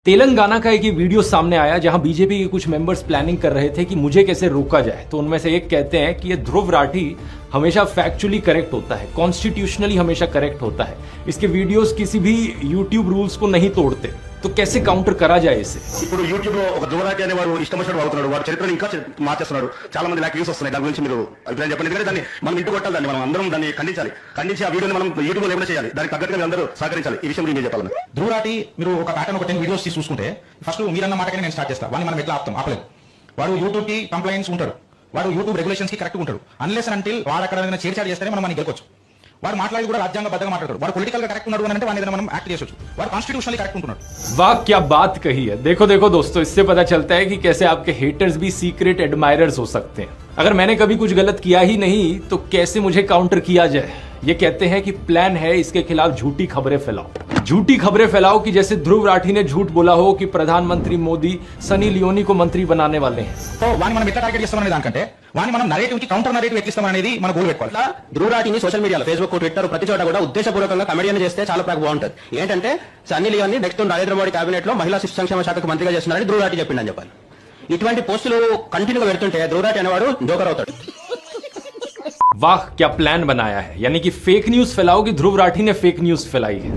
तेलंगाना का एक ये वीडियो सामने आया जहां बीजेपी के कुछ मेंबर्स प्लानिंग कर रहे थे कि मुझे कैसे रोका जाए। तो उनमें से एक कहते हैं कि ये ध्रुव राठी हमेशा फैक्चुअली करेक्ट होता है, कॉन्स्टिट्यूशनली हमेशा करेक्ट होता है, इसके वीडियोस किसी भी यूट्यूब रूल्स को नहीं तोड़ते। तो कैसे काउंटर करा जाए इसे? ఇప్పుడు యూట్యూబ్ లో ఒక ధ్రువరాటి అనే వాడు ఇష్టం వచ్చినట్టు వాడుతున్నాడు, వాడు చరిత్రను ఇంకా మార్చేస్తున్నాడు. చాలా మంది నాకు వ్యూస్ వస్తున్నాయి. దాని గురించి మీరు అభిప్రాయం చెప్పండి. ఎందుకంటే దాన్ని మనం ఇంటి కొట్టాలి, దాన్ని మనం అందరం దాన్ని ఖండించి ఆ వీడియోని మనం యూట్యూబ్ లో ఏమైనా చేయాలి, దానికి తగ్గట్టుగా అందరూ సహకరించాలి. ఈ విషయం నేను చెప్పాలి. ధ్రువరాటి మీరు ఒక ప్యాటర్న్ ఒక 10 వీడియోస్ తీసి చూసుకుంటే ఫస్ట్ మీరన్న మాటకి నేను స్టార్ట్ చేస్తాను. వాడిని మనం ఎట్లా ఆపలేము. వాడు యూట్యూబ్ కి కంప్లైంట్స్ ఉంటాడు, వాడు యూట్యూబ్ రెగ్యులేషన్స్ కి కరెక్ట్ ఉంటాడు. అన్లెస్ అంటిల్ వాడు అక్కడ చేర్చాడు చేస్తే మనం గెలవచ్చు. వాడు మాట్లాడి కూడా రాజ్యాంగబద్ధంగా మాట్లాడతాడు. వాడు పొలిటికల్ గా కరెక్ట్ ఉన్నాడు అంటే వాడి మీద మనం యాక్ట్ చేయొచ్చు. వాడు కాన్స్టిట్యూషనली करेक्ट ఉంటున్నాడు. वाह क्या बात कही है। देखो देखो दोस्तों, इससे पता चलता है कि कैसे आपके हेटर्स भी सीक्रेट एडमायरर्स हो सकते हैं। अगर मैंने कभी कुछ गलत किया ही नहीं तो कैसे मुझे काउंटर किया जाए। ये कहते हैं कि प्लान है इसके खिलाफ झूठी खबरें फैलाओ, झूठी खबरें फैलाओ कि जैसे ध्रुव राठी ने झूठ बोला हो कि प्रधानमंत्री मोदी सनी लियोनी को मंत्री बनाने वाले हैं। సో వాని మనం ఎట్లా టార్గెట్ చేస్తామనే దానికంటే వాని మనం నరేటివ్ కి కౌంటర్ నరేటివ్ ఎట్లిస్తాం అనేది మన గోల్ పెట్టుకోవాలి. ధ్రువరాటిని సోషల్ మీడియాలో ఫేస్బుక్, ట్విట్టర్ ప్రతి చోట కూడా ఉద్దేశపూర్వకంగా కమెడియన్ చేస్తే చాలా బాగుంటుంది. ఏంటంటే సన్నీ లియోని నెక్స్ట్ నరేంద్ర మోడీ కేబినెట్ లో మహిళా శిశు సంక్షేమ శాఖకు మంత్రిగా చేస్తున్నారని ధ్రువరాటి చెప్పిండని చెప్పాలి. ఇటువంటి పోస్టులు కంటిన్యూగా పెడుతుంటే ధ్రువరాటి అనేవాడు జోకర్ అవుతాడు. वाह क्या प्लान बनाया है। यानी कि फेक न्यूज फैलाओ कि ध्रुव राठी ने फेक न्यूज फैलाई है।